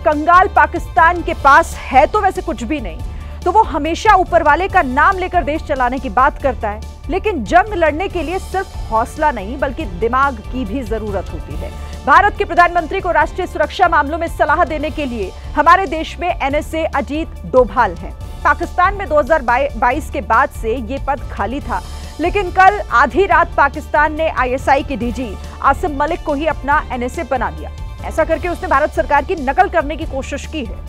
कंगाल पाकिस्तान के पास है तो वैसे कुछ भी नहीं, तो वो हमेशा ऊपर वाले का नाम लेकर देश चलाने की बात करता है। लेकिन जंग लड़ने के लिए सिर्फ हौसला नहीं बल्कि दिमाग की भी जरूरत होती है। भारत के प्रधानमंत्री को राष्ट्रीय सुरक्षा मामलों में सलाह देने के लिए हमारे देश में एनएसए अजीत डोभाल हैं। पाकिस्तान में 2022 के बाद से ये पद खाली था, लेकिन कल आधी रात पाकिस्तान ने आईएसआई के डीजी आसिम मलिक को ही अपना एनएसए बना दिया। ऐसा करके उसने भारत सरकार की नकल करने की कोशिश की है।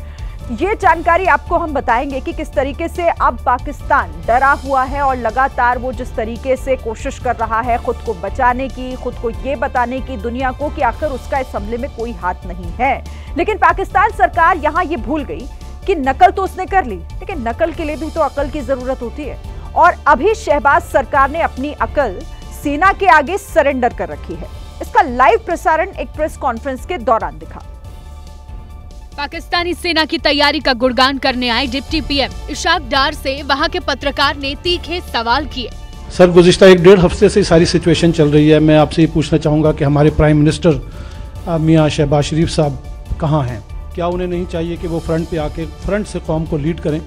ये जानकारी आपको हम बताएंगे कि किस तरीके से अब पाकिस्तान डरा हुआ है और लगातार वो जिस तरीके से कोशिश कर रहा है खुद को बचाने की, खुद को ये बताने की दुनिया को कि आखिर उसका इस हमले में कोई हाथ नहीं है। लेकिन पाकिस्तान सरकार यहाँ ये भूल गई कि नकल तो उसने कर ली, लेकिन नकल के लिए भी तो अकल की जरूरत होती है। और अभी शहबाज सरकार ने अपनी अकल सेना के आगे सरेंडर कर रखी है। इसका लाइव प्रसारण एक प्रेस कॉन्फ्रेंस के दौरान दिखा। पाकिस्तानी सेना की तैयारी का गुणगान करने आए डिप्टी पीएम इशाक डार से वहां के पत्रकार ने तीखे सवाल किए। सर, गुज़िश्ता 1-1.5 हफ्ते से सारी सिचुएशन चल रही है। मैं आपसे ये पूछना चाहूँगा कि हमारे प्राइम मिनिस्टर मियां शहबाज शरीफ साहब कहाँ हैं? क्या उन्हें नहीं चाहिए कि वो फ्रंट पे आके फ्रंट से कौम को लीड करें?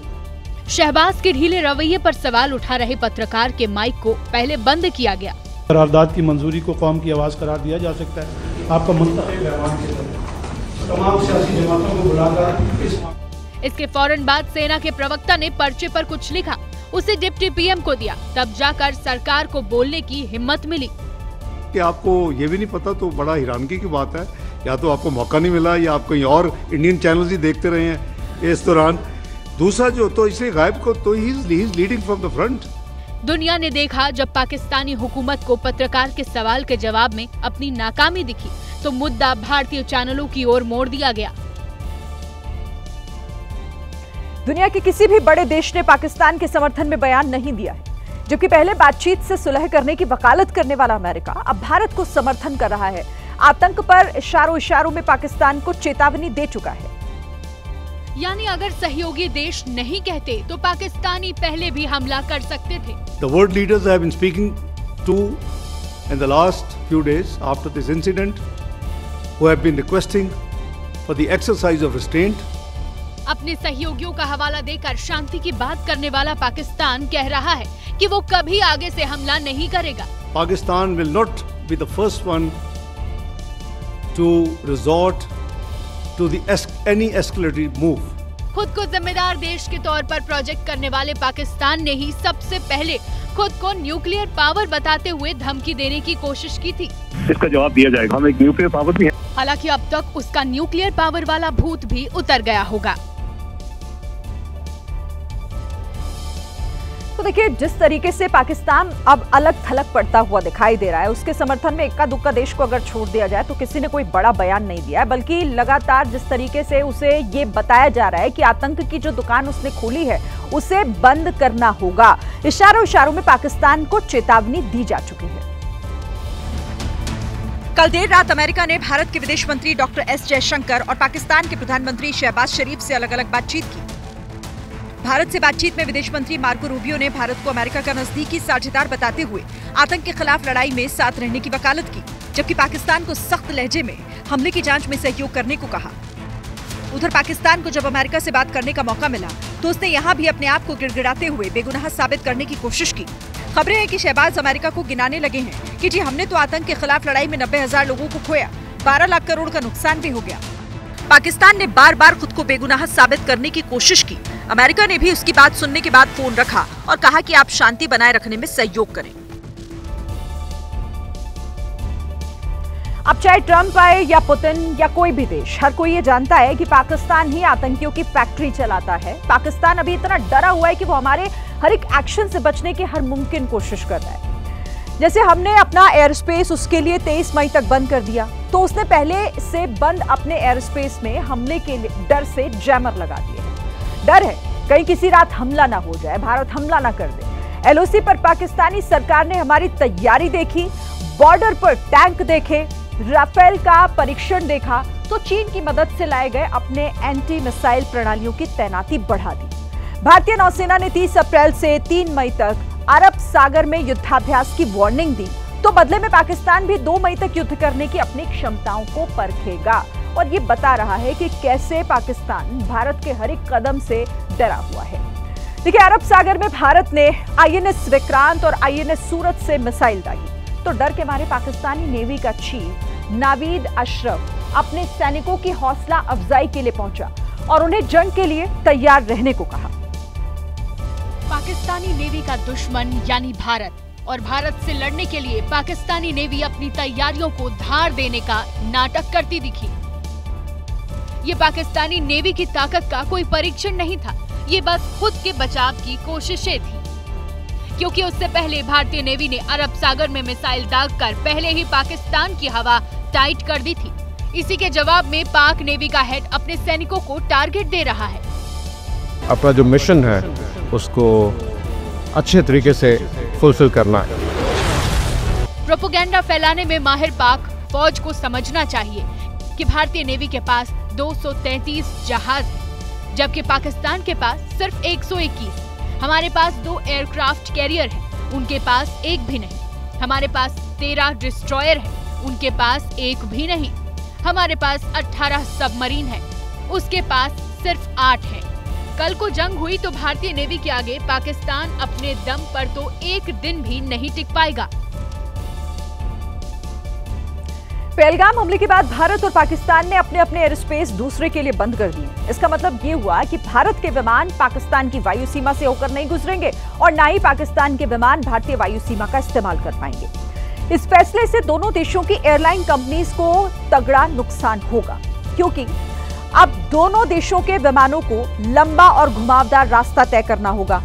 शहबाज के ढीले रवैये पर सवाल उठा रहे पत्रकार के माइक को पहले बंद किया गया। करारदाद की मंजूरी को कौम की आवाज़ करार दिया जा सकता है। आपका मुंतखब ऐवान के तमाम सियासी जमातों को बुलाकर इसके फौरन बाद सेना के प्रवक्ता ने पर्चे पर कुछ लिखा, उसे डिप्टी पीएम को दिया। तब जाकर सरकार को बोलने की हिम्मत मिली। कि आपको ये भी नहीं पता तो बड़ा हैरानगी की बात है। या तो आपको मौका नहीं मिला या आप कहीं और इंडियन चैनल्स ही देखते रहे हैं इस दौरान। दूसरा जो तो इसलिए गायब को तो he is leading from the front. दुनिया ने देखा जब पाकिस्तानी हुकूमत को पत्रकार के सवाल के जवाब में अपनी नाकामी दिखी तो मुद्दा भारतीय चैनलों की ओर मोड़ दिया गया। दुनिया के किसी भी बड़े देश ने पाकिस्तान के समर्थन में बयान नहीं दिया है, जबकि पहले बातचीत से सुलह करने की वकालत करने वाला अमेरिका अब भारत को समर्थन कर रहा है। आतंक पर इशारों में पाकिस्तान को चेतावनी दे चुका है। यानी अगर सहयोगी देश नहीं कहते तो पाकिस्तानी पहले भी हमला कर सकते थे। The world leaders have been speaking to in the last few days after this incident, who have been requesting for the exercise of restraint. अपने सहयोगियों का हवाला देकर शांति की बात करने वाला पाकिस्तान कह रहा है कि वो कभी आगे से हमला नहीं करेगा। Pakistan will not be the first one to resort to the any escalatory move. खुद को जिम्मेदार देश के तौर पर प्रोजेक्ट करने वाले पाकिस्तान ने ही सबसे पहले खुद को न्यूक्लियर पावर बताते हुए धमकी देने की कोशिश की थी। इसका जवाब दिया जाएगा, हम एक न्यूक्लियर पावर भी है। हालांकि अब तक उसका न्यूक्लियर पावर वाला भूत भी उतर गया होगा। तो देखिए, जिस तरीके से पाकिस्तान अब अलग थलग पड़ता हुआ दिखाई दे रहा है, उसके समर्थन में इक्का दुक्का देश को अगर छोड़ दिया जाए तो किसी ने कोई बड़ा बयान नहीं दिया है, बल्कि लगातार जिस तरीके से उसे ये बताया जा रहा है कि आतंक की जो दुकान उसने खोली है उसे बंद करना होगा। इशारों में पाकिस्तान को चेतावनी दी जा चुकी है। कल देर रात अमेरिका ने भारत के विदेश मंत्री डॉक्टर एस जयशंकर और पाकिस्तान के प्रधानमंत्री शहबाज शरीफ से अलग अलग बातचीत की। भारत से बातचीत में विदेश मंत्री मार्को रूबियो ने भारत को अमेरिका का नजदीकी साझेदार बताते हुए आतंक के खिलाफ लड़ाई में साथ रहने की वकालत की, जबकि पाकिस्तान को सख्त लहजे में हमले की जांच में सहयोग करने को कहा। उधर पाकिस्तान को जब अमेरिका से बात करने का मौका मिला तो उसने यहाँ भी अपने आप को गिड़गिड़ाते हुए बेगुनाह साबित करने की कोशिश की। खबरें हैं कि शहबाज अमेरिका को गिनाने लगे हैं कि जी हमने तो आतंक के खिलाफ लड़ाई में 90,000 लोगों को खोया, 12 लाख करोड़ का नुकसान भी हो गया। पाकिस्तान ने बार बार खुद को बेगुनाह साबित करने की कोशिश की। अमेरिका ने भी उसकी बात सुनने के बाद फोन रखा और कहा कि आप शांति बनाए रखने में सहयोग करें। अब चाहे ट्रंप आए या पुतिन या कोई भी देश, हर कोई ये जानता है कि पाकिस्तान ही आतंकियों की फैक्ट्री चलाता है। पाकिस्तान अभी इतना डरा हुआ है कि वो हमारे हर एक एक्शन से बचने की हर मुमकिन कोशिश कर रहा है। जैसे हमने अपना एयर स्पेस उसके लिए 23 मई तक बंद कर दिया, तो उसने पहले से बंद अपने एयर स्पेस में हमले के डर से जैमर लगा दिए हैं। डर है कहीं किसी रात हमला ना हो जाए, भारत हमला ना कर दे। एलओसी पर पाकिस्तानी सरकार ने हमारी तैयारी देखी, बॉर्डर पर टैंक देखे, राफेल का परीक्षण देखा, तो चीन की मदद से लाए गए अपने एंटी मिसाइल प्रणालियों की तैनाती बढ़ा दी। भारतीय नौसेना ने 30 अप्रैल से 3 मई तक अरब सागर में युद्धाभ्यास की वार्निंग दी, तो बदले में पाकिस्तान भी 2 मई तक युद्ध करने की अपनी क्षमताओं को परखेगा। और ये बता रहा है कि कैसे पाकिस्तान भारत के हर एक कदम से डरा हुआ है। देखिए, अरब सागर में भारत ने INS विक्रांत और INS सूरत से मिसाइल दागी तो डर के मारे पाकिस्तानी नेवी का चीफ नावीद अशरफ अपने सैनिकों की हौसला अफजाई के लिए पहुंचा और उन्हें जंग के लिए तैयार रहने को कहा। पाकिस्तानी नेवी का दुश्मन यानी भारत और भारत से लड़ने के लिए पाकिस्तानी नेवी अपनी तैयारियों को धार देने का नाटक करती दिखी। ये पाकिस्तानी नेवी की ताकत का कोई परीक्षण नहीं था, ये बस खुद के बचाव की कोशिशें थी, क्योंकि उससे पहले भारतीय नेवी ने अरब सागर में मिसाइल दागकर पहले ही पाकिस्तान की हवा टाइट कर दी थी। इसी के जवाब में पाक नेवी का हेड अपने सैनिकों को टारगेट दे रहा है। अपना जो मिशन है उसको अच्छे तरीके से फुलफिल करना है। प्रोपेगेंडा फैलाने में माहिर पाक फौज को समझना चाहिए कि भारतीय नेवी के पास 233 जहाज है, जबकि पाकिस्तान के पास सिर्फ 121। हमारे पास 2 एयरक्राफ्ट कैरियर हैं, उनके पास एक भी नहीं। हमारे पास 13 डिस्ट्रॉयर हैं, उनके पास एक भी नहीं। हमारे पास 18 सबमरीन हैं, उसके पास सिर्फ 8 हैं। कल को जंग हुई तो भारतीय नेवी के आगे पाकिस्तान अपने दम पर तो एक दिन भी नहीं टिक पाएगा। पहलगाम हमले के बाद भारत और पाकिस्तान ने अपने अपने एयर स्पेस दूसरे के लिए बंद कर दिए। इसका मतलब ये हुआ कि भारत के विमान पाकिस्तान की वायु सीमा से होकर नहीं गुजरेंगे और ना ही पाकिस्तान के विमान भारतीय वायु सीमा का इस्तेमाल कर पाएंगे। इस फैसले से दोनों देशों की एयरलाइन कंपनीज को तगड़ा नुकसान होगा, क्योंकि अब दोनों देशों के विमानों को लंबा और घुमावदार रास्ता तय करना होगा।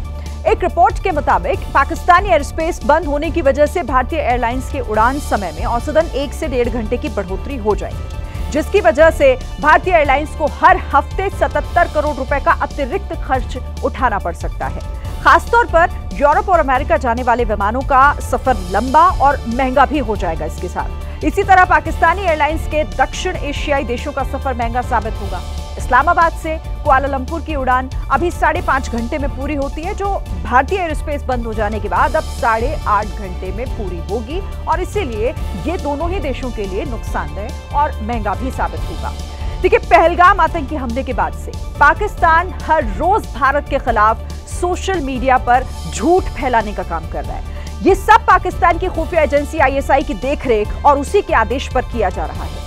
एक रिपोर्ट के मुताबिक पाकिस्तानी एयर स्पेस बंद होने की वजह से भारतीय एयरलाइंस के उड़ान समय में औसतन 1 से 1.5 घंटे की बढ़ोतरी हो जाएगी, जिसकी वजह से भारतीय एयरलाइंस को हर हफ्ते 77 करोड़ रुपए का अतिरिक्त खर्च उठाना पड़ सकता है। खासतौर पर यूरोप और अमेरिका जाने वाले विमानों का सफर लंबा और महंगा भी हो जाएगा। इसके साथ इसी तरह पाकिस्तानी एयरलाइंस के दक्षिण एशियाई देशों का सफर महंगा साबित होगा। इस्लामाबाद से कुआलालंपुर की उड़ान अभी 5.5 घंटे में पूरी होती है, जो भारतीय एयरस्पेस बंद हो जाने के बाद अब 8.5 घंटे में पूरी होगी और इसीलिए ये दोनों ही देशों के लिए नुकसानदेह और महंगा भी साबित होगा। देखिए, पहलगाम आतंकी हमले के बाद से पाकिस्तान हर रोज भारत के खिलाफ सोशल मीडिया पर झूठ फैलाने का काम कर रहा है। ये सब पाकिस्तान की खुफिया एजेंसी ISI की देखरेख और उसी के आदेश पर किया जा रहा है।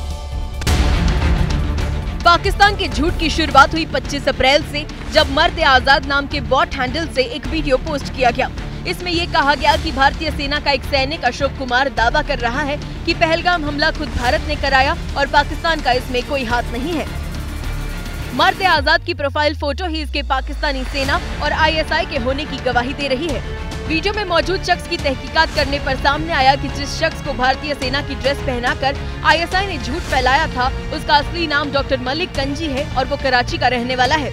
पाकिस्तान के झूठ की शुरुआत हुई 25 अप्रैल से, जब मर्द आजाद नाम के बॉट हैंडल से एक वीडियो पोस्ट किया गया। इसमें ये कहा गया कि भारतीय सेना का एक सैनिक अशोक कुमार दावा कर रहा है कि पहलगाम हमला खुद भारत ने कराया और पाकिस्तान का इसमें कोई हाथ नहीं है। मर्द आजाद की प्रोफाइल फोटो ही इसके पाकिस्तानी सेना और ISI के होने की गवाही दे रही है। वीडियो में मौजूद शख्स की तहकीकात करने पर सामने आया कि जिस शख्स को भारतीय सेना की ड्रेस पहनाकर ISI ने झूठ फैलाया था, उसका असली नाम डॉक्टर मलिक कंजी है और वो कराची का रहने वाला है।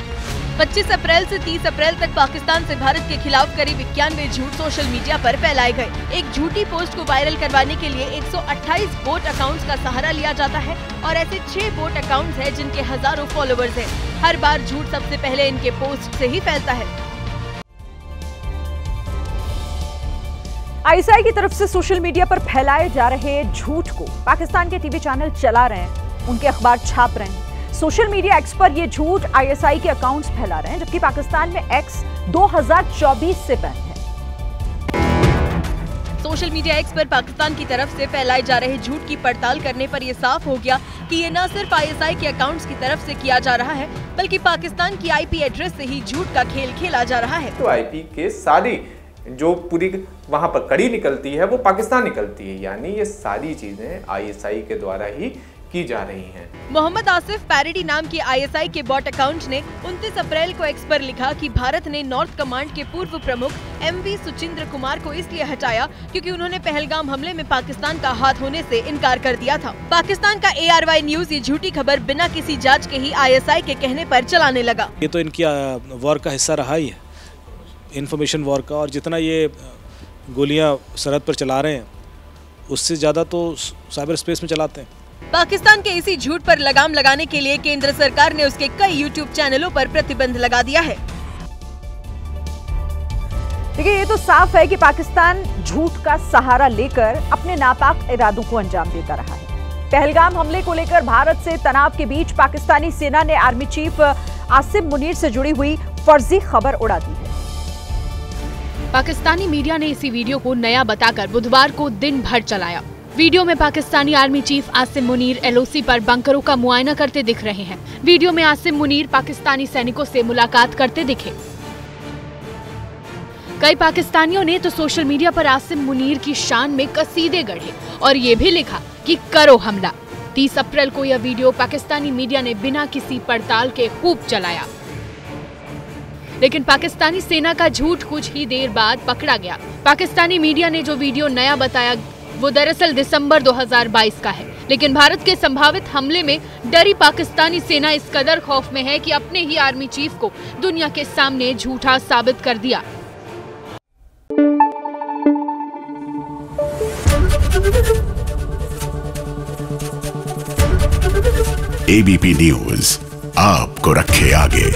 25 अप्रैल से 30 अप्रैल तक पाकिस्तान से भारत के खिलाफ करीब 91 झूठ सोशल मीडिया पर फैलाए गए। एक झूठी पोस्ट को वायरल करवाने के लिए 128 बोट अकाउंट्स का सहारा लिया जाता है और ऐसे 6 बोट अकाउंट्स हैं जिनके हजारों फॉलोवर्स हैं। हर बार झूठ सबसे पहले इनके पोस्ट से ही फैलता है। ISI की तरफ से सोशल मीडिया पर फैलाए जा रहे झूठ को पाकिस्तान के टीवी चैनल चला रहे हैं, उनके अखबार छाप रहे हैं। सोशल मीडिया एक्स पर ये झूठ ISI के अकाउंट्स फैला रहे हैं, जबकि पाकिस्तान में एक्स 2024 से बैन है। सोशल मीडिया एक्स पर पाकिस्तान की तरफ से फैलाए जा रहे झूठ की पड़ताल करने पर यह साफ हो गया कि ये न सिर्फ ISI के अकाउंट्स की तरफ से किया जा रहा है, बल्कि पाकिस्तान की IP एड्रेस से ही झूठ का खेल खेला जा रहा है। तो IP के सारी जो पूरी वहां पर कड़ी निकलती है वो पाकिस्तान निकलती है, यानी ये सारी चीजें ISI के द्वारा ही की जा रही हैं। मोहम्मद आसिफ पैरेडी नाम के ISI के बॉट अकाउंट ने 29 अप्रैल को एक्स पर लिखा कि भारत ने नॉर्थ कमांड के पूर्व प्रमुख MV सुचिंद्र कुमार को इसलिए हटाया क्योंकि उन्होंने पहलगाम हमले में पाकिस्तान का हाथ होने से इनकार कर दिया था। पाकिस्तान का ARY न्यूज ये झूठी खबर बिना किसी जांच के ही ISI के कहने पर चलाने लगा। ये तो इनकी वॉर का हिस्सा रहा ही है, इन्फॉर्मेशन वॉर का, और जितना ये गोलियां सरहद पर चला रहे हैं उससे ज़्यादा तो साइबर स्पेस में चलाते हैं। पाकिस्तान के इसी झूठ पर लगाम लगाने के लिए केंद्र सरकार ने उसके कई YouTube चैनलों पर प्रतिबंध लगा दिया है। देखिए, ये तो साफ है कि पाकिस्तान झूठ का सहारा लेकर अपने नापाक इरादों को अंजाम देता रहा है। पहलगाम हमले को लेकर भारत से तनाव के बीच पाकिस्तानी सेना ने आर्मी चीफ आसिम मुनीर से जुड़ी हुई फर्जी खबर उड़ा दी है। पाकिस्तानी मीडिया ने इसी वीडियो को नया बताकर बुधवार को दिन भर चलाया। वीडियो में Pakistani army chief Asim Munir LOC पर बंकरों का मुआयना करते दिख रहे हैं। वीडियो में आसिम मुनीर पाकिस्तानी सैनिकों से मुलाकात करते दिखे। कई पाकिस्तानियों ने तो सोशल मीडिया पर आसिम मुनीर की शान में कसीदे गढ़े और ये भी लिखा कि करो हमला। 30 अप्रैल को यह वीडियो पाकिस्तानी मीडिया ने बिना किसी पड़ताल के खूब चलाया, लेकिन पाकिस्तानी सेना का झूठ कुछ ही देर बाद पकड़ा गया। पाकिस्तानी मीडिया ने जो वीडियो नया बताया वो दरअसल दिसंबर 2022 का है, लेकिन भारत के संभावित हमले में डरी पाकिस्तानी सेना इस कदर खौफ में है कि अपने ही आर्मी चीफ को दुनिया के सामने झूठा साबित कर दिया। एबीपी न्यूज आपको रखे आगे।